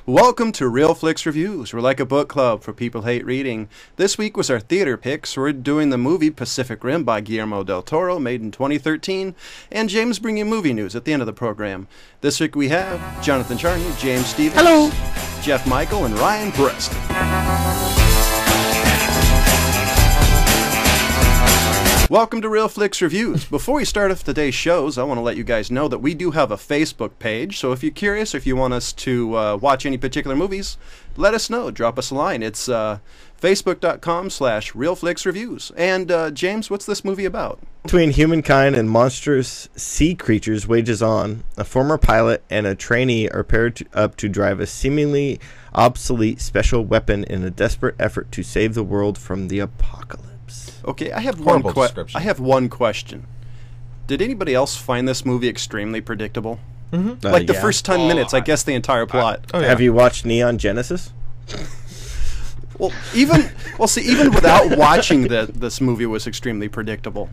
Welcome to Real Flix Reviews. We're like a book club for people who hate reading. This week was our theater picks. We're doing the movie Pacific Rim by Guillermo del Toro, made in 2013, and James bringing movie news at the end of the program. This week we have Jonathan Charney, James Stevens, hello, Jeff Michael, and Ryan Preston. Welcome to Real Flix Reviews. Before we start off today's shows, I want to let you guys know that we do have a Facebook page, so if you're curious, if you want us to watch any particular movies, let us know. Drop us a line. It's facebook.com/realflixreviews. And James, what's this movie about? Between humankind and monstrous sea creatures wages on. A former pilot and a trainee are paired up to drive a seemingly obsolete special weapon in a desperate effort to save the world from the apocalypse. Okay, I have one question. Did anybody else find this movie extremely predictable? Mm-hmm. Like the first 10 minutes, I guess the entire plot. Have you watched Neon Genesis? Even without watching this movie was extremely predictable.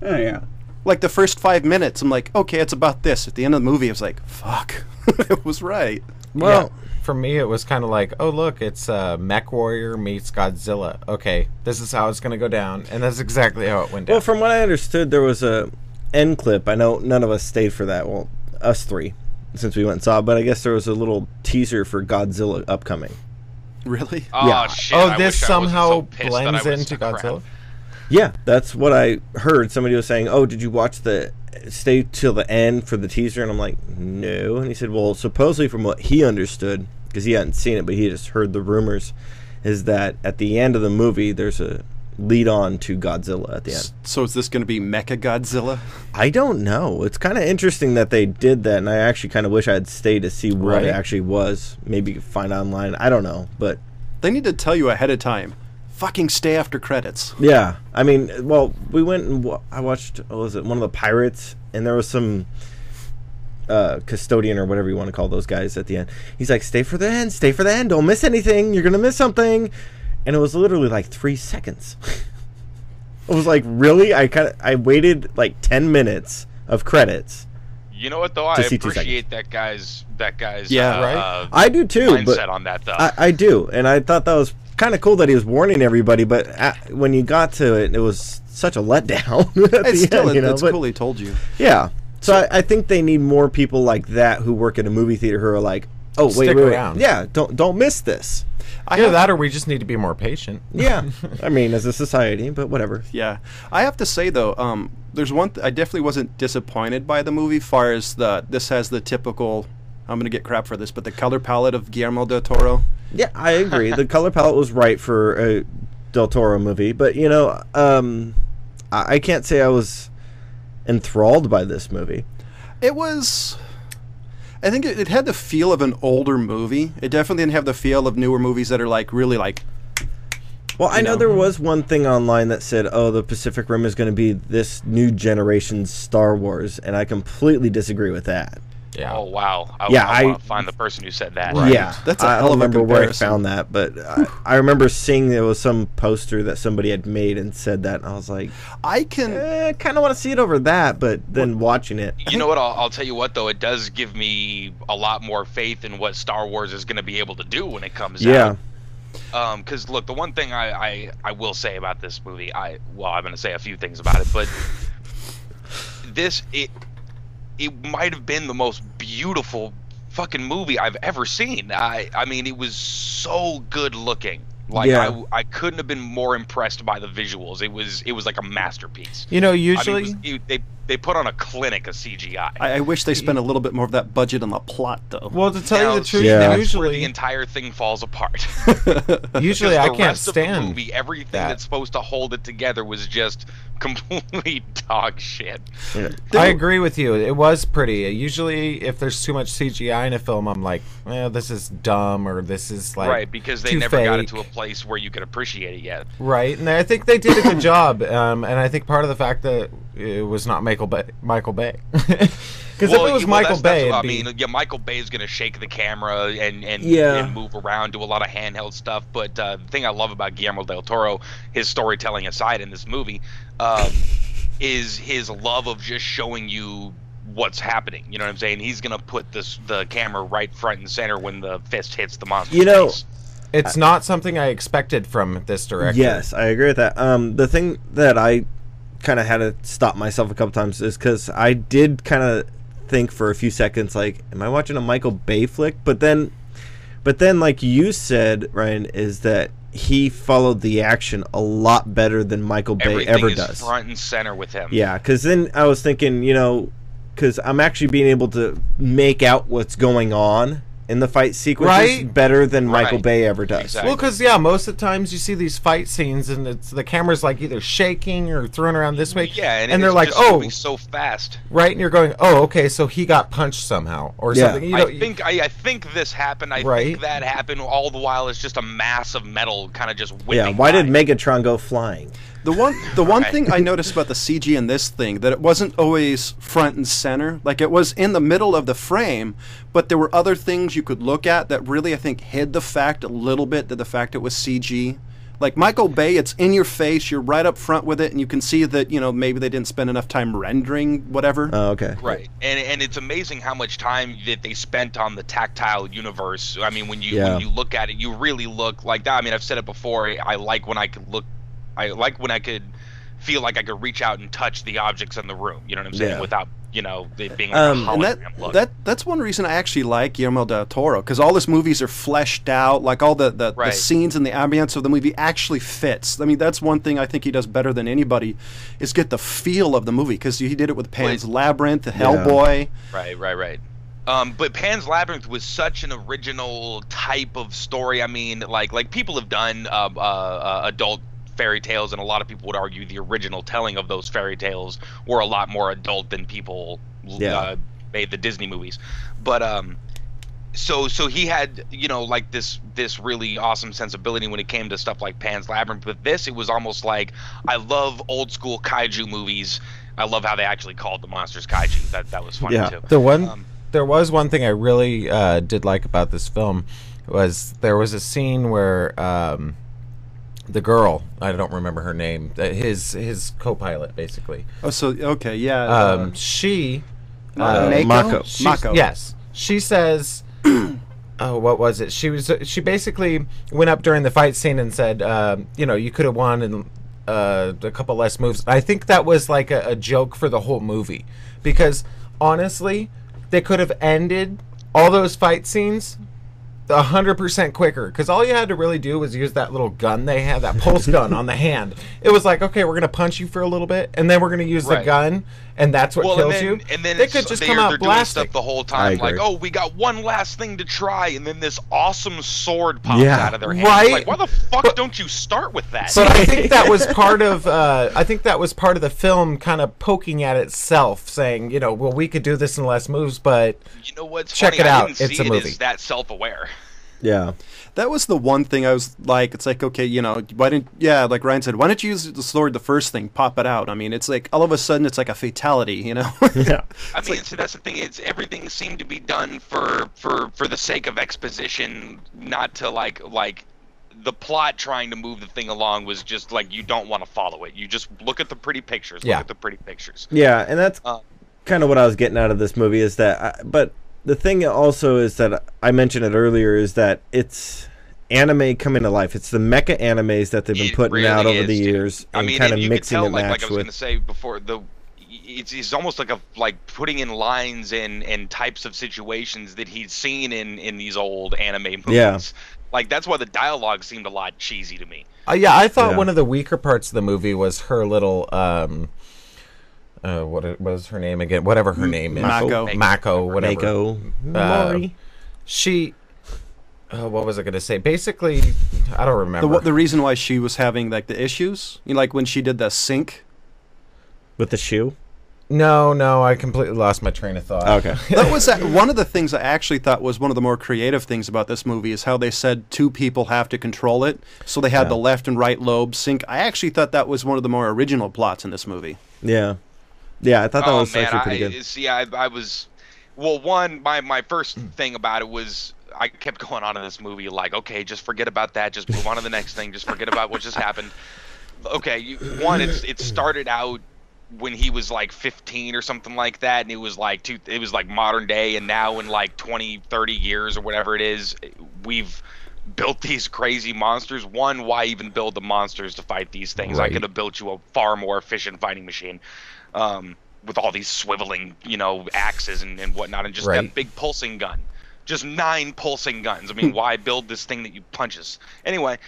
Oh, yeah. Like the first 5 minutes, I'm like, okay, it's about this. At the end of the movie, I was like, fuck, it was right. Well, yeah, for me, it was kind of like, oh, look, it's Mech Warrior meets Godzilla. Okay, this is how it's going to go down, and that's exactly how it went down. Well, from what I understood, there was a end clip. I know none of us stayed for that. Well, us three, since we went and saw it, but I guess there was a little teaser for Godzilla upcoming. Really? Oh, yeah. shit. Oh, this somehow blends into Godzilla? Yeah, that's what I heard. Somebody was saying, oh, did you watch stay till the end for the teaser? And I'm like, no. And he said, well, supposedly from what he understood, because he hadn't seen it, but he just heard the rumors, is that at the end of the movie, there's a lead on to Godzilla at the end. So is this going to be Mecha Godzilla? I don't know. It's kind of interesting that they did that, and I actually kind of wish I had stayed to see what it actually was. Maybe you could find online. I don't know, but they need to tell you ahead of time. Fucking stay after credits. Yeah, I mean, well, we went and I watched, what was it, one of the Pirates, and there was some custodian or whatever you want to call those guys at the end. He's like, stay for the end, don't miss anything, you're gonna miss something. And it was literally like 3 seconds. I was like, really? I waited like 10 minutes of credits. You know what though? I appreciate that guy's I do too. Mindset but on that though. I do, and I thought that was kind of cool that he was warning everybody. But when you got to it, it was such a letdown. It's cool he told you. Yeah. So I think they need more people like that who work in a movie theater who are like, oh, Stick wait, around. yeah, don't miss this. Either that or we just need to be more patient. Yeah. I mean, as a society, but whatever. Yeah. I have to say, though, there's one... I definitely wasn't disappointed by the movie, far as this has the typical... I'm going to get crap for this, but the color palette of Guillermo del Toro. Yeah, I agree. The color palette was right for a del Toro movie, but, I can't say I was enthralled by this movie. It was... I think it had the feel of an older movie. It definitely didn't have the feel of newer movies that are like really like... Well, I know there was one thing online that said, oh, the Pacific Rim is going to be this new generation's Star Wars, and I completely disagree with that. Yeah. Oh, wow. I want to find the person who said that. Right. Yeah. That's a I hell don't of a remember where I comparison. found that, but I remember seeing there was some poster that somebody had made and said that, and I was like, I kind of want to see it over that, but then watching it. You know what? I'll tell you what, though. It does give me a lot more faith in what Star Wars is going to be able to do when it comes out. Because, look, the one thing I will say about this movie, I'm going to say a few things about it, but it might have been the most beautiful fucking movie I've ever seen. I mean, it was so good looking. Like I couldn't have been more impressed by the visuals. It was like a masterpiece. Usually they put on a clinic of CGI. I wish they spent a little bit more of that budget on the plot, though. Well, to tell you the truth, that's where the entire thing falls apart. Usually, I can't stand stand the movie. Everything that's supposed to hold it together was just complete dog shit. Yeah. I agree with you. It was pretty. Usually, if there's too much CGI in a film, I'm like, this is dumb, or this is like because they too never got it fake. to a place where you could appreciate it yet. Right, and I think they did a good job. And I think part of the fact that it was not Michael Bay. Because if it was Michael Bay, Michael Bay is going to shake the camera and move around, do a lot of handheld stuff. But the thing I love about Guillermo del Toro, his storytelling aside in this movie, is his love of just showing you what's happening. You know what I'm saying? He's gonna put the camera right front and center when the fist hits the monster's face. It's not something I expected from this director. Yes, I agree with that. The thing that I kind of had to stop myself a couple times is because I did kind of think for a few seconds, like, am I watching a Michael Bay flick? But then, like you said, Ryan, is that he followed the action a lot better than Michael Bay ever does. Front and center with him. Yeah, because then I was thinking, because I'm actually being able to make out what's going on in the fight sequences better than Michael Bay ever does. Exactly. Well, because most of the times you see these fight scenes and it's the camera's like either shaking or thrown around this way. Yeah, and they're like, moving so fast. Right, and you're going, oh, okay, so he got punched somehow or something. I think this happened. I think that happened. All the while it's just a mass of metal kind of just whipping. Yeah, why did Megatron go flying? The one thing I noticed about the CG in this thing, that it wasn't always front and center. Like, it was in the middle of the frame, but there were other things you could look at that really, I think, hid the fact a little bit, that the fact it was CG. Like Michael Bay, it's in your face, you're right up front with it, and you can see that, maybe they didn't spend enough time rendering whatever. Oh, okay. Right. And it's amazing how much time that they spent on the tactile universe. I mean, when you look at it, you really look like that. I mean, I've said it before, I like when I could feel like I could reach out and touch the objects in the room, you know what I'm saying, without, it being like a hologram look. That's one reason I actually like Guillermo del Toro, because all his movies are fleshed out, like all the scenes and the ambience of the movie actually fits. I mean, that's one thing I think he does better than anybody, is get the feel of the movie, because he did it with Pan's Labyrinth, Hellboy. Right. But Pan's Labyrinth was such an original type of story. I mean, like people have done adult fairy tales, and a lot of people would argue the original telling of those fairy tales were a lot more adult than people made the Disney movies. But so he had like this really awesome sensibility when it came to stuff like Pan's Labyrinth. But this, it was almost like, I love old school kaiju movies. I love how they actually called the monsters kaiju. That was funny too. There was one thing I really did like about this film, was there was a scene where the girl, I don't remember her name, his co-pilot, basically. Oh, so, okay, yeah. She... Mako. Yes. She says... oh, what was it? She basically went up during the fight scene and said, you could have won in a couple less moves. I think that was like a joke for the whole movie. Because, honestly, they could have ended all those fight scenes 100% quicker, because all you had to really do was use that little gun they had, that pulse gun on the hand. It was like, okay, we're going to punch you for a little bit, and then we're going to use the gun, and that's what kills you. And then they could just come out doing blasting stuff the whole time, like, oh, we got one last thing to try, and then this awesome sword pops out of their hand. Right? Like, why the fuck don't you start with that? But I think that was part of the film kind of poking at itself, saying, well, we could do this in less moves, but you know what's check funny? it out. I didn't see it's a movie. It as that self-aware. Yeah. That was the one thing I was like, it's like, okay, like Ryan said, why don't you use the sword the first thing, pop it out? I mean, it's like, all of a sudden, it's like a fatality, Yeah. I mean, so that's the thing, everything seemed to be done for the sake of exposition, not to like the plot trying to move the thing along was just like, you don't want to follow it. You just look at the pretty pictures, look at the pretty pictures. Yeah, and that's kind of what I was getting out of this movie, is that, but the thing also is that I mentioned it earlier, is that it's anime coming to life. It's the mecha animes that they've been putting out over the years, and kind of mixing and match like I was with. going to say before, it's almost like putting in lines and types of situations that he'd seen in these old anime movies. Yeah. Like, that's why the dialogue seemed a lot cheesy to me. I thought one of the weaker parts of the movie was her little what was her name again? Whatever her name is. Mako, whatever. Mori. She... what was I going to say? Basically, I don't remember. The reason why she was having, like, the issues? Like, when she did the sync? With the shoe? No, I completely lost my train of thought. Okay. That was one of the things I actually thought was one of the more creative things about this movie, is how they said two people have to control it. So they had the left and right lobe sync. I actually thought that was one of the more original plots in this movie. Yeah. Yeah, I thought that was actually pretty good. See, I was... Well, my first thing about it was... I kept going on in this movie like, okay, just forget about that. Just move on to the next thing. Just forget about what just happened. Okay, it started out when he was like 15 or something like that, and it was like modern day, and now in like 20, 30 years or whatever it is, we've built these crazy monsters. One, why even build the monsters to fight these things? Right. I could have built you a far more efficient fighting machine, with all these swiveling, axes and whatnot, and just that big pulsing gun. Just 9 pulsing guns. I mean, why build this thing that you punches? Anyway,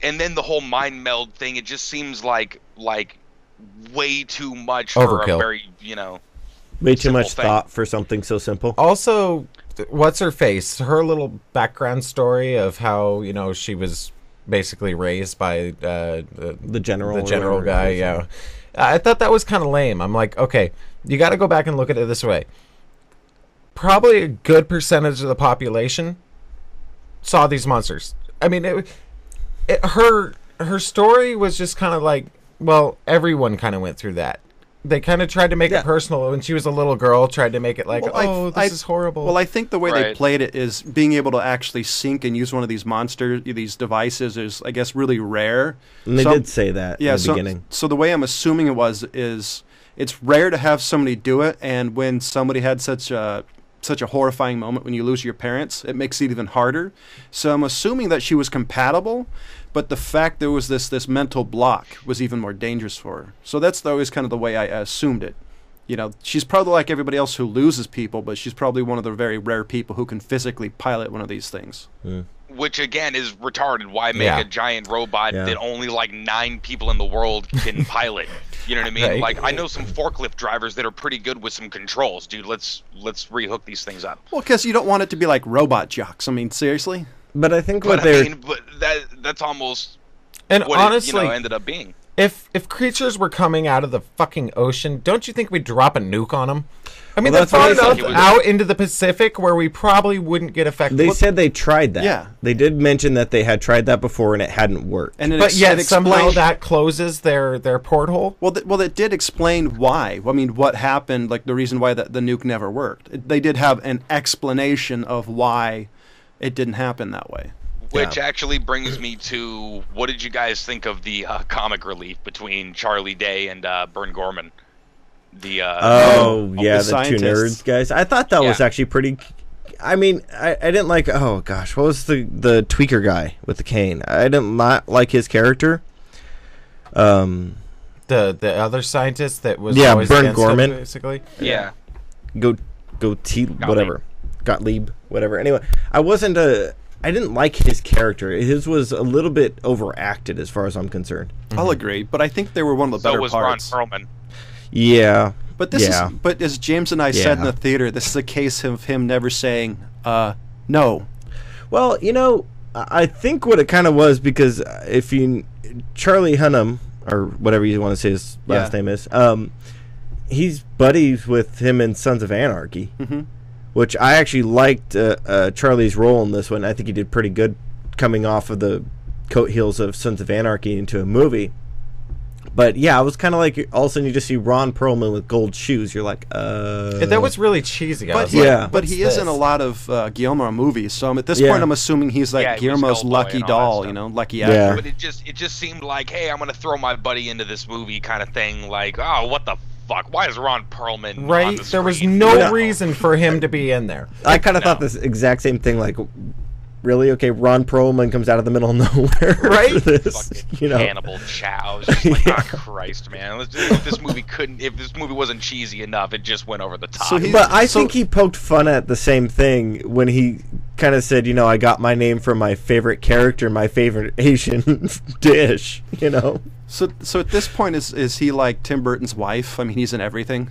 and then the whole mind meld thing, it just seems like way too much for a very, way too much thing. thought for something so simple. Also, what's her face? Her little background story of how, she was basically raised by The general guy, yeah. I thought that was kind of lame. I'm like, okay, you got to go back and look at it this way. Probably a good percentage of the population saw these monsters. I mean, her story was just kind of like, well, everyone kind of went through that. They kind of tried to make it personal. When she was a little girl, tried to make it like, this is horrible. Well, I think the way they played it is being able to actually sync and use one of these these devices is, I guess, really rare. And they did say that in the beginning. So the way I'm assuming it is it's rare to have somebody do it, and when somebody had such a horrifying moment when you lose your parents, it makes it even harder. So I'm assuming that she was compatible, but the fact there was this mental block was even more dangerous for her. So that's always kind of the way I assumed it. She's probably like everybody else who loses people, but she's probably one of the very rare people who can physically pilot one of these things. Which, again, is retarded. Why make a giant robot that only like 9 people in the world can pilot? You know what I mean? Right. Like, I know some forklift drivers that are pretty good with some controls, dude. Let's rehook these things up. Well, because you don't want it to be like robot jocks. I mean, seriously? But I think But that's almost what honestly, it ended up being. If creatures were coming out of the fucking ocean, don't you think we'd drop a nuke on them? I mean, Well, that's that's far what enough out into the Pacific where we probably wouldn't get affected. They said they tried that. Yeah. They did mention that they had tried that before and it hadn't worked. And but yet somehow that closes their porthole. Well, it did explain why. I mean, what happened, like the reason why the nuke never worked. They did have an explanation of why it didn't happen that way. Which actually brings me to, what did you guys think of the comic relief between Charlie Day and Bern Gorman? The the two scientists. nerds guys. I thought that was actually pretty. I mean, I didn't like. Oh gosh, what was the tweaker guy with the cane? I didn't like his character. The other scientist that was Bern against Gorman, him, basically. Yeah. Gottlieb, whatever. Anyway, I didn't like his character. His was a little bit overacted, as far as I'm concerned. I'll agree, but I think they were one of the better was parts. Ron Perlman. Yeah, But but as James and I said in the theater, this is a case of him never saying no. Well, I think what it kind of was, because Charlie Hunnam, or whatever you want to say his last name is, he's buddies with him in Sons of Anarchy, which I actually liked Charlie's role in this one. I think he did pretty good coming off of the coattails of Sons of Anarchy into a movie. But yeah, I was kind of like, all of a sudden you just see Ron Perlman with gold shoes. You're like, That was really cheesy. But he is in a lot of Guillermo movies. So at this point, I'm assuming he's like Guillermo's lucky doll, lucky actor. Yeah. But it just seemed like, hey, I'm gonna throw my buddy into this movie kind of thing. Like, oh, what the fuck? Why is Ron Perlman on right? the screen? There was no reason for him to be in there. I kind of thought this exact same thing. Like, really? Okay, Ron Perlman comes out of the middle of nowhere. Right? For this, Hannibal Chow. Just like, oh, Christ, man. If this movie wasn't cheesy enough, it just went over the top. But I think he poked fun at the same thing when he kind of said, I got my name from my favorite character, my favorite Asian dish, So at this point, is he like Tim Burton's wife? I mean, he's in everything.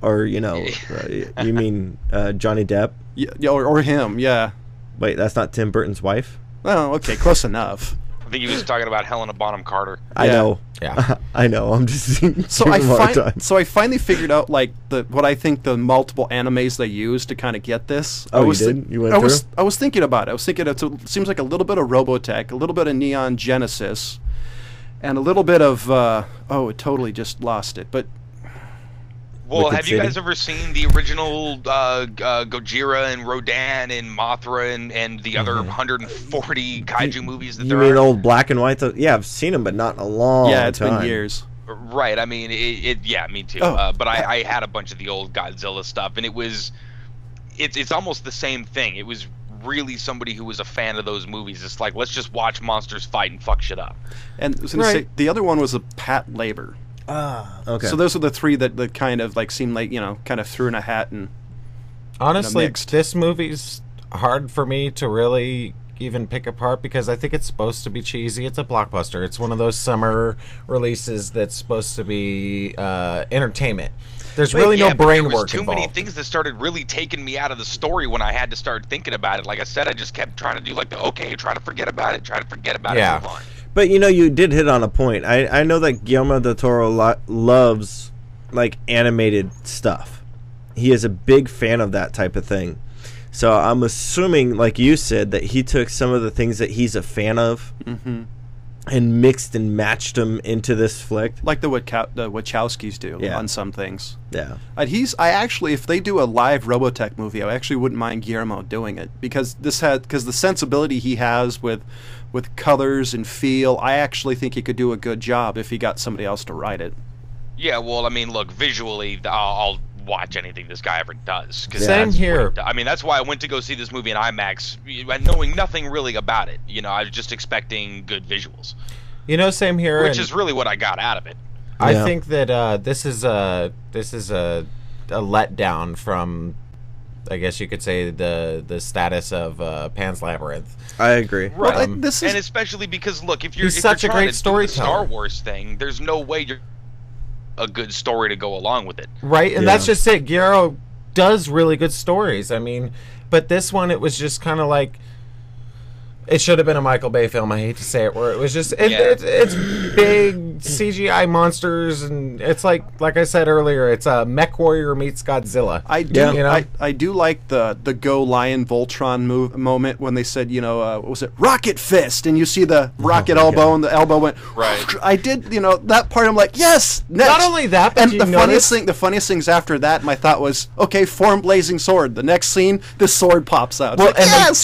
Or, you mean Johnny Depp? Yeah, or him, yeah. Wait, that's not Tim Burton's wife? Oh, okay, close enough. I think he was talking about Helena Bonham Carter. I know. Yeah. I know. I'm just so I finally figured out what I think the multiple animes they used to kind of get this. Oh, you did? You went through? I was thinking about it. I was thinking it seems like a little bit of Robotech, a little bit of Neon Genesis, and a little bit of it totally just lost it. But well, Wicked have you City? guys ever seen the original Gojira and Rodan and Mothra and the other 140 kaiju movies that You there mean are? old black and white? Yeah, I've seen them, but not in a long time. yeah, it's been years. Right. I mean, yeah, me too. But I had a bunch of the old Godzilla stuff, and it's almost the same thing. It was really somebody who was a fan of those movies. It's like, let's just watch monsters fight and fuck shit up. And I was going to say, the other one was a Pat Labor. Okay. So those are the three that kind of like seemed like, kind of threw in a hat and honestly, mixed. This movie's hard for me to really even pick apart because I think it's supposed to be cheesy. It's a blockbuster. It's one of those summer releases that's supposed to be entertainment. There's really no brain work involved. There was too many things that started really taking me out of the story when I had to start thinking about it. Like I said, I just kept trying to do like try to forget about it, yeah. Move on. But you did hit on a point. I know that Guillermo del Toro loves like animated stuff. He is a big fan of that type of thing. So I'm assuming, like you said, that he took some of the things that he's a fan of and mixed and matched them into this flick. Like the Wachowskis do on some things. Yeah. I actually, if they do a live Robotech movie, I actually wouldn't mind Guillermo doing it because the sensibility he has with colors and feel, I actually think he could do a good job if he got somebody else to write it. Yeah, well, I mean, look, visually, I'll watch anything this guy ever does. Same here. I mean, that's why I went to go see this movie in IMAX, knowing nothing really about it. I was just expecting good visuals. Same here. Which is really what I got out of it. I think that this is a letdown from, I guess you could say, the status of Pan's Labyrinth. I agree. Right. And especially because, look, if you're trying to do the Star Wars thing, there's no way you're a good story to go along with it. Right, and that's just it. Guillermo does really good stories. I mean, but this one, it was just kind of like, it should have been a Michael Bay film, I hate to say it, where it was just, it's big CGI monsters, and it's like I said earlier, it's a Mech Warrior meets Godzilla. I do like the Go Lion Voltron moment when they said, what was it, Rocket Fist, and you see the rocket elbow, and the elbow went, right. I did, that part, I'm like, yes, next. Not only that, but and the funniest things after that, my thought was, okay, form blazing sword. The next scene, the sword pops out. Well, and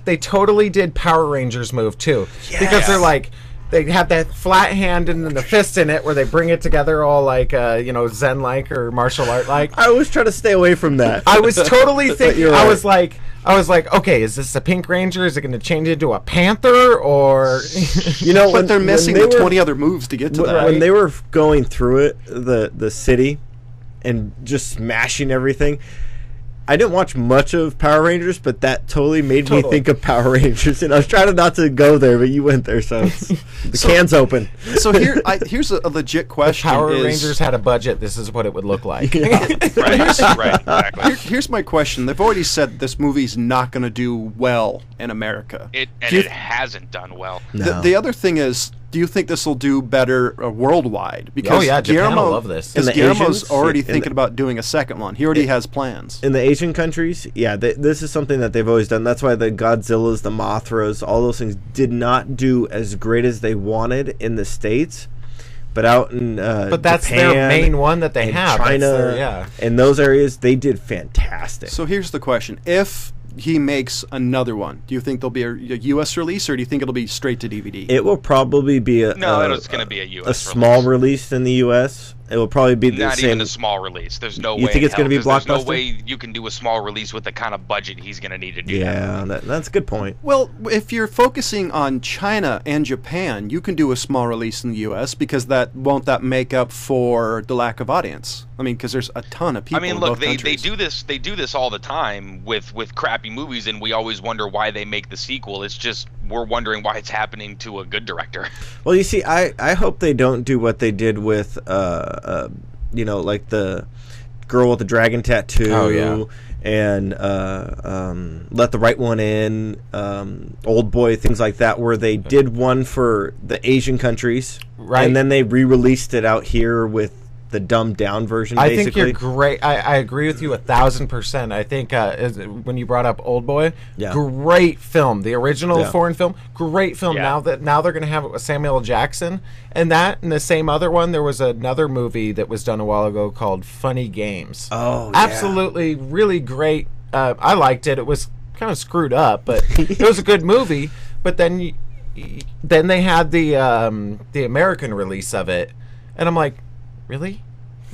they totally did Power Rangers move too, because they're like, they have that flat hand and then the fist in it where they bring it together all like Zen like or martial art like. I was trying to stay away from that. I was totally thinking. I was like, okay, is this a Pink Ranger? Is it going to change into a Panther or but they're missing 20 other moves to get to that. When they were going through it, the city, and just smashing everything. I didn't watch much of Power Rangers, but that totally made me think of Power Rangers. And I was trying not to go there, but you went there, so the can's open. So here's a legit question. If Power Rangers had a budget, this is what it would look like. Right, exactly. Here's my question. They've already said this movie's not going to do well in America. It hasn't done well. No. The other thing is, do you think this will do better worldwide? Because Japan will love this. Because Guillermo's already thinking about doing a second one. He already has plans. In the Asian countries, this is something that they've always done. That's why the Godzillas, the Mothras, all those things did not do as great as they wanted in the States. But out in but that's Japan, their main one that they have. China, in those areas, they did fantastic. So here's the question. If he makes another one, do you think there'll be a U.S. release, or do you think it'll be straight to DVD? It will probably be it's going to be a U.S. small release in the U.S. It will probably be not even a small release. There's no way. You think it's going to be blockbuster? There's no way you can do a small release with the kind of budget he's going to need to do. Yeah, that's a good point. Well, if you're focusing on China and Japan, you can do a small release in the U.S. because that make up for the lack of audience. I mean, because there's a ton of people. I mean, look, they do this. They do this all the time with crappy movies, and we always wonder why they make the sequel. It's just we're wondering why it's happening to a good director. Well, you see, I hope they don't do what they did with like the girl with the dragon tattoo, and Let the Right One In, Old Boy, things like that, where they did one for the Asian countries, right, and then they re-released it out here with the dumbed down version. I think you're great. I agree with you 1,000%. I think when you brought up Old Boy, great film. The original foreign film, great film. Yeah. Now they're going to have it with Samuel L. Jackson, and the same other one. There was another movie that was done a while ago called Funny Games. Oh, absolutely, really great. I liked it. It was kind of screwed up, but it was a good movie. But then they had the American release of it. And I'm like, really?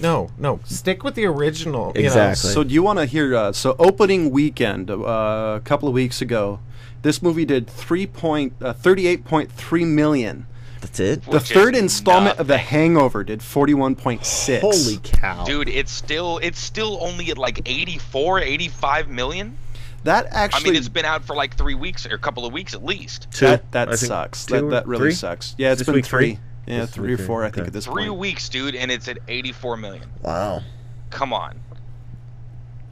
No, stick with the original. Exactly. So do you want to hear? So opening weekend a couple of weeks ago, this movie did 38.3 million. That's it. The third installment of The Hangover did 41.6. Holy cow, dude! It's still only at like 85 million. That actually, I mean, it's been out for like 3 weeks or a couple of weeks at least. That sucks. That really sucks. Yeah, it's been three. Yeah, 3 or 4, I think, at this point. 3 weeks, dude, and it's at 84 million. Wow. Come on.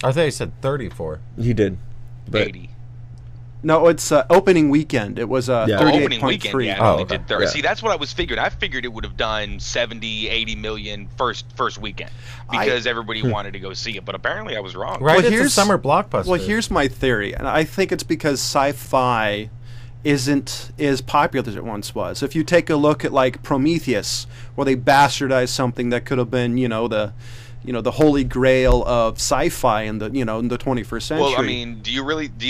I thought you said 34. You did. But 80. No, it's opening weekend. It was Opening 38.3. weekend, yeah, it only did 30. Yeah. See, that's what I was figuring. I figured it would have done 70, 80 million first weekend because everybody wanted to go see it. But apparently I was wrong. Right, Well, it's a summer blockbuster. Well, here's my theory, and I think it's because sci-fi isn't as popular as it once was. If you take a look at like Prometheus, where they bastardized something that could have been, the holy grail of sci-fi in the 21st century. Well, I mean, do you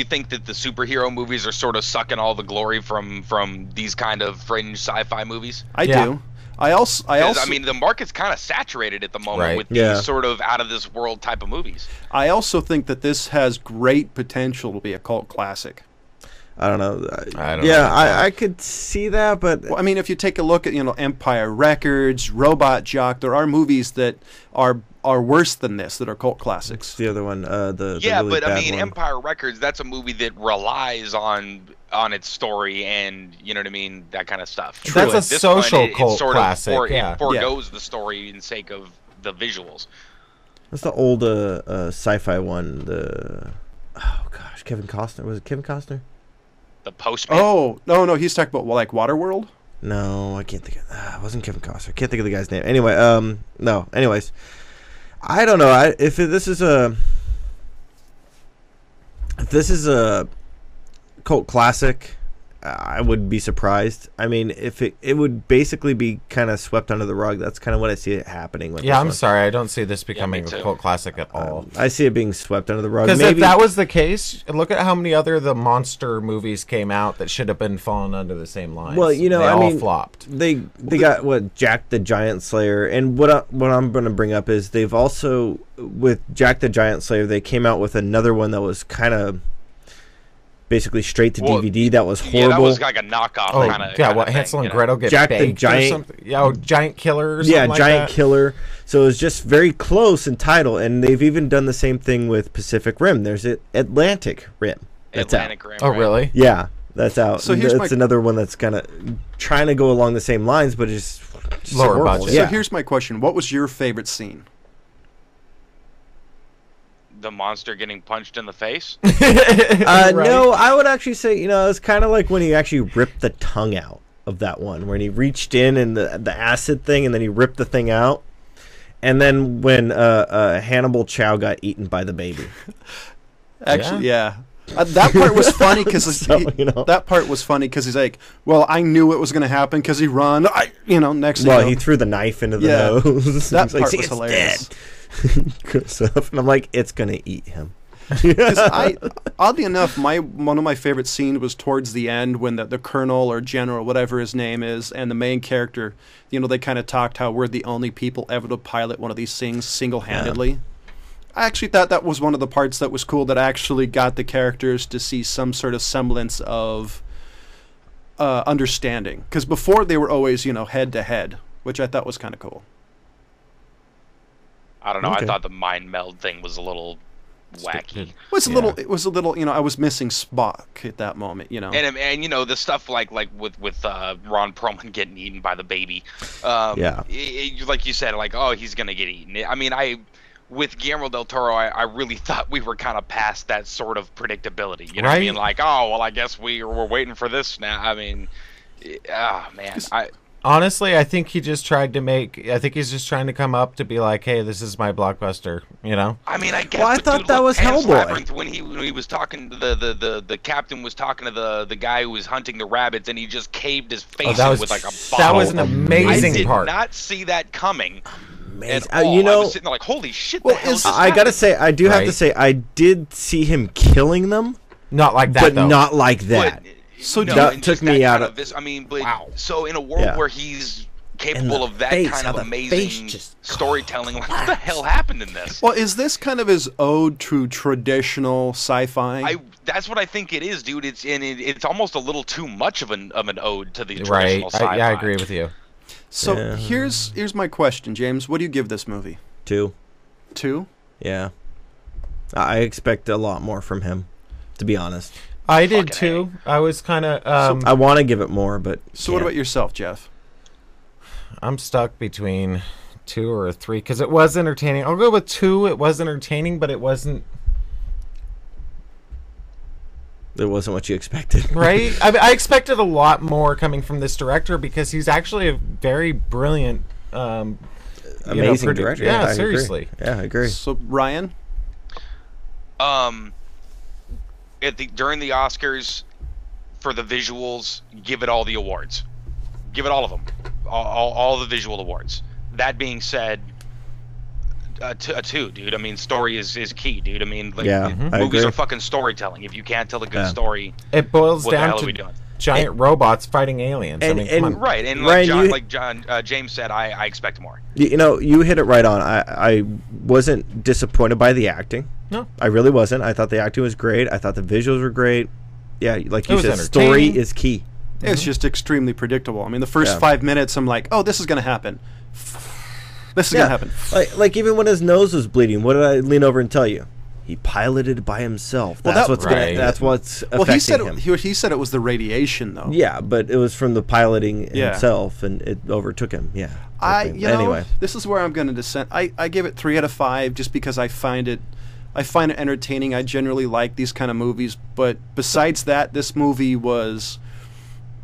think that the superhero movies are sort of sucking all the glory from these kind of fringe sci-fi movies? I do. I mean, the market's kind of saturated at the moment with these sort of out of this world type of movies. I also think that this has great potential to be a cult classic. I don't know. I don't know. I could see that, but well, I mean, if you take a look at Empire Records, Robot Jock, there are movies that are worse than this that are cult classics. The other one, the yeah, really but I bad mean, one. Empire Records, that's a movie that relies on its story and you know what I mean, that kind of stuff. That's a This social one, cult sort classic. It foregoes the story in sake of the visuals. That's the old sci-fi one. Kevin Costner. Was it Kevin Costner? The Postman. Oh no, he's talking about like Waterworld. No, I can't think of. It wasn't Kevin Costner. I can't think of the guy's name. Anyway, no. Anyways, I don't know. If this is a cult classic, I would be surprised. I mean, if it would basically be kind of swept under the rug. That's kind of what I see it happening with. Yeah, I'm sorry. I don't see this becoming a cult classic at all. I see it being swept under the rug. Because if that was the case, look at how many other the monster movies came out that should have been falling under the same lines. Well, they all flopped. They got Jack the Giant Slayer, and what I'm going to bring up is they've also with Jack the Giant Slayer they came out with another one that was kind of basically straight to DVD. That was horrible. Yeah, that was like a knockoff kind of. Yeah, what Hansel and Gretel get Jack baked the Giant, or something? Yeah, Giant Killer. Or something like Giant that. Killer. So it was just very close in title, and they've even done the same thing with Pacific Rim. There's Atlantic Rim. That's Atlantic out. Rim. Oh, really? Yeah, that's out. So here's another one that's kind of trying to go along the same lines, but just lower horrible. budget. So here's my question: what was your favorite scene? The monster getting punched in the face. Right. No, I would actually say it's kind of like when he actually ripped the tongue out of that one, when he reached in and the acid thing, and then he ripped the thing out, and then when Hannibal Chow got eaten by the baby. Actually, yeah. That part was funny because that part was funny because he's like, "Well, I knew it was going to happen because he run." Next thing. Well, he threw the knife into the nose. That part like, was hilarious. And I'm like, it's gonna eat him. Oddly enough, one of my favorite scenes was towards the end when the colonel or general, whatever his name is, and the main character, they kind of talked how we're the only people ever to pilot one of these things single-handedly. Yeah. I actually thought that was one of the parts that was cool, that actually got the characters to see some sort of semblance of understanding. Because before they were always, head to head, which I thought was kind of cool. I don't know. Okay. I thought the mind meld thing was a little wacky. It was a little. I was missing Spock at that moment. And the stuff like with Ron Perlman getting eaten by the baby. Like you said, like, oh, he's gonna get eaten. I mean, with Guillermo del Toro, I really thought we were kind of past that sort of predictability. You know what I mean? Like, oh, well, I guess we're waiting for this now. I mean, man, honestly, I think he's just trying to come up to be like, hey, this is my blockbuster, I mean, I guess. Well, I thought that was Hellboy. When he was talking, the captain was talking to the guy who was hunting the rabbits, and he just caved his face in with like a bottle. That was an amazing part. I did not see that coming. Amazing. I was sitting there like, holy shit, the hell is this I gotta say, I do have Right. to say, I did see him killing them, Not like that, but though. not like that. So that took me out of this. I mean, but so in a world where he's capable of that face, kind how of the face amazing just storytelling. Like, what the hell happened in this? Well, is this kind of his ode to traditional sci-fi? That's what I think it is, dude. It's almost a little too much of an ode to the Right. traditional sci-fi. I agree with you. So Yeah. here's my question, James. What do you give this movie? 2. 2? Yeah. I expect a lot more from him, to be honest. I did Fucking too. I was kind of. I want to give it more, but So what about yourself, Jeff? I'm stuck between 2 or 3 because it was entertaining. I'll go with 2. It was entertaining, but it wasn't. it wasn't what you expected? Right? I expected a lot more coming from this director because he's actually a very brilliant, Amazing director. Yeah, I agree. seriously. Yeah, I agree. So Ryan? During the Oscars, for the visuals, give it all the awards. Give it all of them. All the visual awards. That being said, a 2, dude. I mean, story is key, dude. I mean, like, Yeah, I movies agree. are fucking storytelling. If you can't tell a good story, It boils what the down hell are we to doing? giant robots fighting aliens. I mean, come on. Right, and Ryan, like James said, I expect more. You hit it right on. I wasn't disappointed by the acting. No. I really wasn't. I thought the acting was great. I thought the visuals were great. Yeah, like It you was said, story entertaining. is key. It's just extremely predictable. I mean, the first Yeah. 5 minutes, I'm like, oh, this is going to happen. This is going to happen. Like even when his nose was bleeding, what did I lean over and tell you? He piloted by himself. Well, That's that- what's Right. that's what's affecting Well, he said him. he said it was the radiation, though. Yeah, but it was from the piloting Yeah. himself, and it overtook him. Yeah. Anyway, this is where I'm going to dissent. I give it 3 out of 5 just because I find it entertaining. I generally like these kind of movies, but besides that, this movie was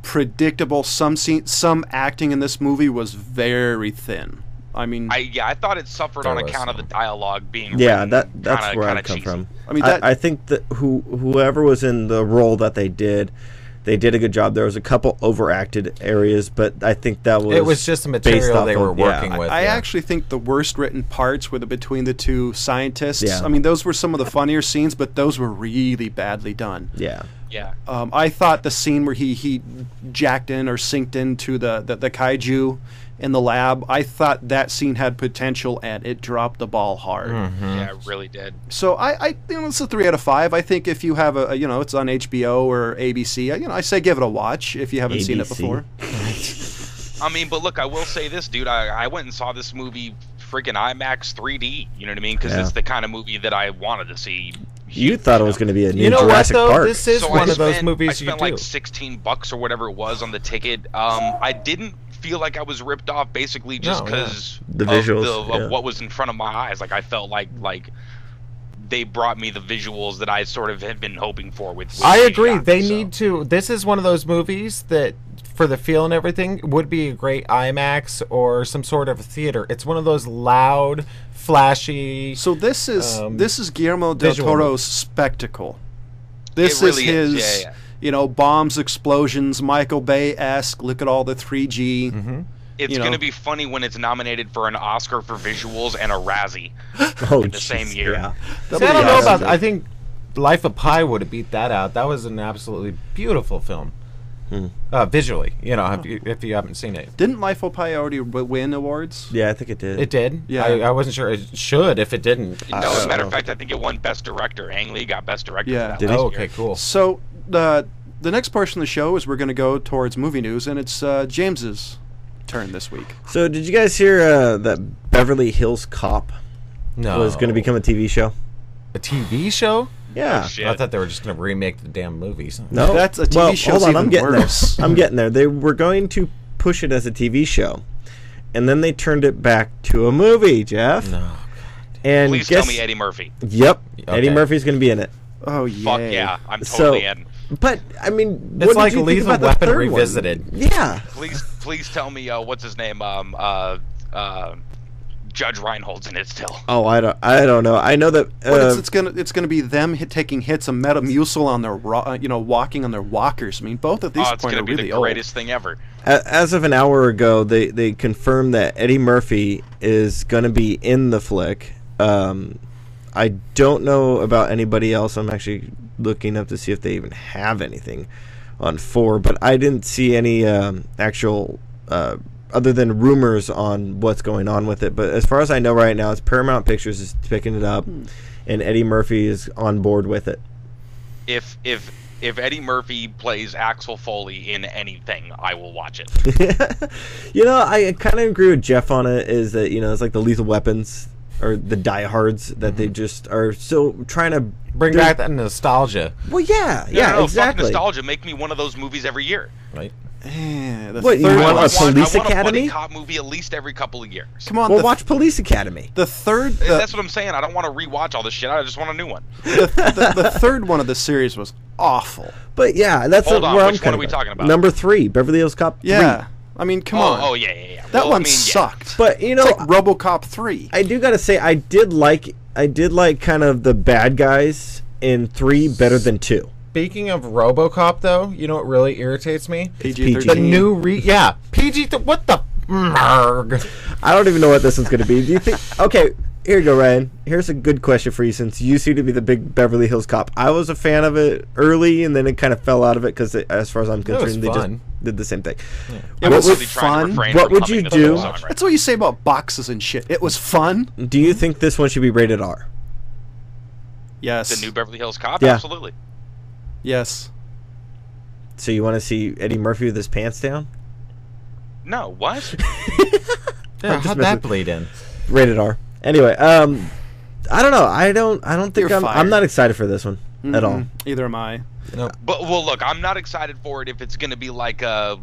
predictable. Some acting in this movie was very thin. I mean, I thought it suffered on There was account of the dialogue being Yeah, written that's kinda, where I kinda come cheesy. from. I mean, I think that whoever was in the role that they did a good job. There was a couple overacted areas, but I think that was It was just the based material off they of- were working with. I yeah. actually think the worst written parts were between the two scientists. Yeah. I mean, those were some of the funnier scenes, but those were really badly done. Yeah. Yeah. I thought the scene where he jacked in or synced into the kaiju in the lab, I thought that scene had potential, and it dropped the ball hard. Yeah, it really did. So I it's a 3 out of 5. I think if you have it's on HBO or ABC, I say give it a watch if you haven't seen it ABC. before. I mean, but look, I will say this, dude. I went and saw this movie freaking IMAX 3D. You know what I mean? Because Yeah. it's the kind of movie that I wanted to see. You thought it was going to be a new You know what, Jurassic though? Park. This is So one I of those spent- movies I you spent do. like $16 or whatever it was on the ticket. I didn't feel like I was ripped off, basically just No, yeah. because The visuals, of yeah. what was in front of my eyes. Like I felt like they brought me the visuals that I sort of had been hoping for. With I the agree. shot, They so. need to. This is one of those movies that, for the feel and everything, would be a great IMAX or some sort of theater. It's one of those loud, flashy. So this is Guillermo del visual Toro's spectacle. This It really is is, his, yeah. bombs, explosions, Michael Bay-esque. Look at all the 3G. Mm-hmm. It's you know. going to be funny when it's nominated for an Oscar for visuals and a Razzie Oh, in the same jeez, year. Yeah. See, I That'll don't be know awesome. about. I think Life of Pi would have beat that out. That was an absolutely beautiful film, visually. If you haven't seen it, Didn't Life of Pi already win awards? Yeah, I think it did. it did. Yeah. I wasn't sure it should. If it didn't, No, as a matter of fact, I think it won Best Director. Ang Lee got Best Director. Yeah. For that Did last he? oh, year. okay, cool. So the next portion of the show is we're going to go towards movie news, and it's James's turn this week. So, did you guys hear that Beverly Hills Cop No, was going to become a TV show? a TV show. Yeah. Oh, shit. I thought they were just going to remake the damn movies. No, That's a TV well, show's hold on, I'm even getting worse. there. I'm getting there. They were going to push it as a TV show, and then they turned it back to a movie, Jeff. No. And Please guess, tell me Eddie Murphy. Yep, Eddie Okay. Murphy's going to be in it. Oh, Fuck yeah. yeah, I'm So- totally in. But I mean, It's what like did you think Lethal about the Weapon third one? revisited. Yeah. Please tell me what's his name? Judge Reinhold's in it still. Oh, I don't know. I know that. But it's gonna be them taking hits of Metamucil on their walking on their walkers. I mean, both at this Oh, it's point gonna are be really the old. greatest thing ever. As of an hour ago, they confirmed that Eddie Murphy is going to be in the flick. I don't know about anybody else. I'm actually looking up to see if they even have anything on 4, but I didn't see any actual other than rumors on what's going on with it. But as far as I know right now, it's Paramount Pictures is picking it up, and Eddie Murphy is on board with it. If Eddie Murphy plays Axel Foley in anything, I will watch it. You know, I kind of agree with Jeff on it. Is that, you know, it's like the Lethal Weapons or the Die Hards that they just are still trying to Bring back that nostalgia. Well, yeah, No, exactly. Fuck nostalgia. Make me one of those movies every year. Right. What, you want a Police I want Academy? a buddy cop movie at least every couple of years. Come on, Well, watch Police Academy. the third. That's what I'm saying. I don't want to rewatch all this shit. I just want a new one. The third one of the series was awful. But yeah, that's Hold on, where which I'm kind one are we talking about? Number 3, Beverly Hills Cop 3. Yeah, I mean, come on. Oh yeah. That Well, one I mean, yeah. sucked. But you know, It's like RoboCop 3. I do gotta say, I did like kind of the bad guys in 3 better than 2. Speaking of RoboCop, though, you know what really irritates me? PG-13. The new PG. What the? Marg. I don't even know what this one's gonna be. Do you think? Okay, here you go, Ryan. Here's a good question for you, since you seem to be the big Beverly Hills Cop. I was a fan of it early, and then it kind of fell out of it because, as far as I'm concerned, they just did the same thing. It What was would- fun. What would you do? That's what you say about boxes and shit. It was fun. Do you think this one should be rated R? Yes. The new Beverly Hills Cop? Yeah. Absolutely. Yes. So you want to see Eddie Murphy with his pants down? No, what? Yeah, how'd that bleed in? Rated R. Anyway, I don't know. I don't think You're I'm fired. not excited for this one at all. Either am I. But well, look, I'm not excited for it if it's gonna be like a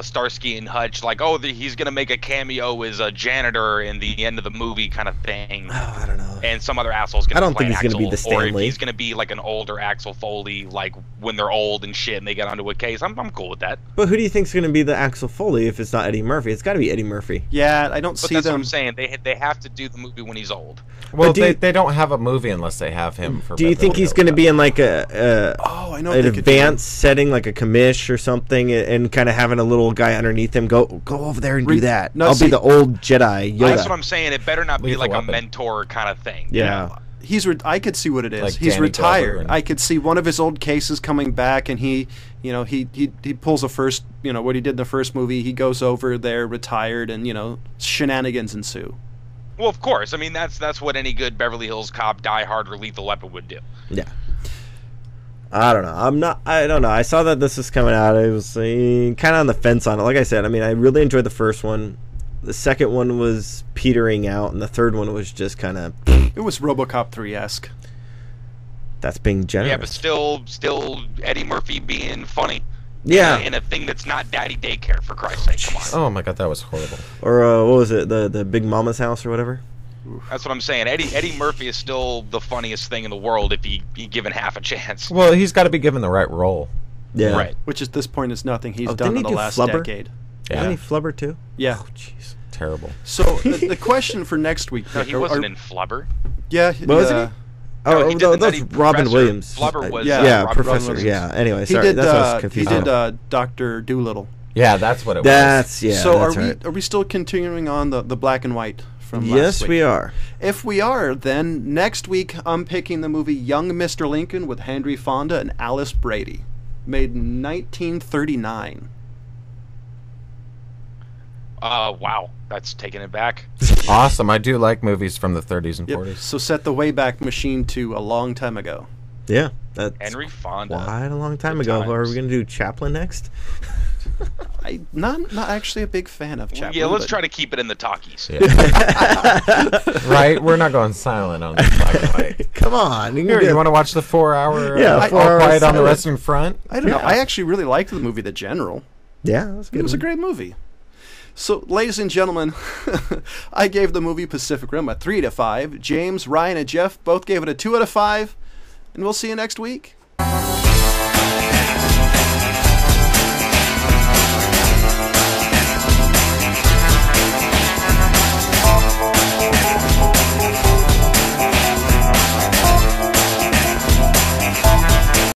Starsky and Hutch, like he's gonna make a cameo as a janitor in the end of the movie kind of thing. Oh, I don't know. And some other asshole's gonna. I don't play think he's gonna be Axel, the or if Stanley. he's gonna be like an older Axel Foley, like when they're old and shit, and they get onto a case. I'm cool with that. But who do you think's going to be the Axel Foley if it's not Eddie Murphy? It's got to be Eddie Murphy. Yeah, I don't But see that's what them. I'm saying. They have to do the movie when he's old. Well, do you- they don't have a movie unless they have him. For Do you think Beverly he's Hills going to Cop. be in like Oh, I know what an they could do. advanced setting, like a commish or something, and kind of having a little guy underneath him go over there and do that? No, I'll see- be the old Jedi Yoda. That's what I'm saying. It better not be Lethal like Weapon. a mentor kind of thing. Yeah. I could see what it is. Like He's Danny retired. Glover and- I could see one of his old cases coming back, and he pulls a first, what he did in the first movie. He goes over there, retired, and shenanigans ensue. Well, of course. I mean, that's what any good Beverly Hills Cop, Die Hard, or Lethal Weapon would do. Yeah. I don't know. I don't know. I saw that this was coming out. I was kind of on the fence on it. Like I said, I mean, I really enjoyed the first one. The second one was petering out, and the third one was just kind of. It was RoboCop 3-esque. That's being generous. Yeah, but still Eddie Murphy being funny. Yeah. In a thing that's not Daddy Daycare, for Christ's sake. Come on. Oh my god, that was horrible. Or what was it? The Big Mama's house or whatever. That's what I'm saying. Eddie Murphy is still the funniest thing in the world if he given half a chance. Well, he's got to be given the right role. Yeah. Right. Which at this point is nothing he's Oh, done didn't in he the do last Flubber? decade. Yeah. Wasn't he Flubber too? Yeah. Oh, jeez. Terrible. So the question for next week. No, he wasn't in Flubber. Yeah. Wasn't he? No, Oh, he did the that's Nutty Robin Professor. Williams. Flubber was, yeah, Robin Professor. Williams. Yeah. Anyway, He sorry. did. That's what I was He confused. did Dr. Doolittle. Yeah, that's what it was. That's So that's are right. we still continuing on the black and white from last Yes, week? we are. If we are, then next week I'm picking the movie Young Mr. Lincoln with Henry Fonda and Alice Brady, made in 1939. Wow, that's taking it back. Awesome. I do like movies from the 30s and Yep. 40s. So set the Wayback Machine to a long time ago. Yeah. That's Henry Fonda. quite a long time Good ago. times. Are we going to do Chaplin next? I'm not actually a big fan of Chaplin. Yeah, let's but try to keep it in the talkies. Right? We're not going silent on this black and white. Come on. Here, you want to watch the 4-hour Yeah, All 4 hour Quiet on the silence. Western Front? I don't know. Yeah. I actually really liked the movie The General. Yeah, that's good. It was a great movie. So, ladies and gentlemen, I gave the movie Pacific Rim a 3 out of 5. James, Ryan, and Jeff both gave it a 2 out of 5. And we'll see you next week.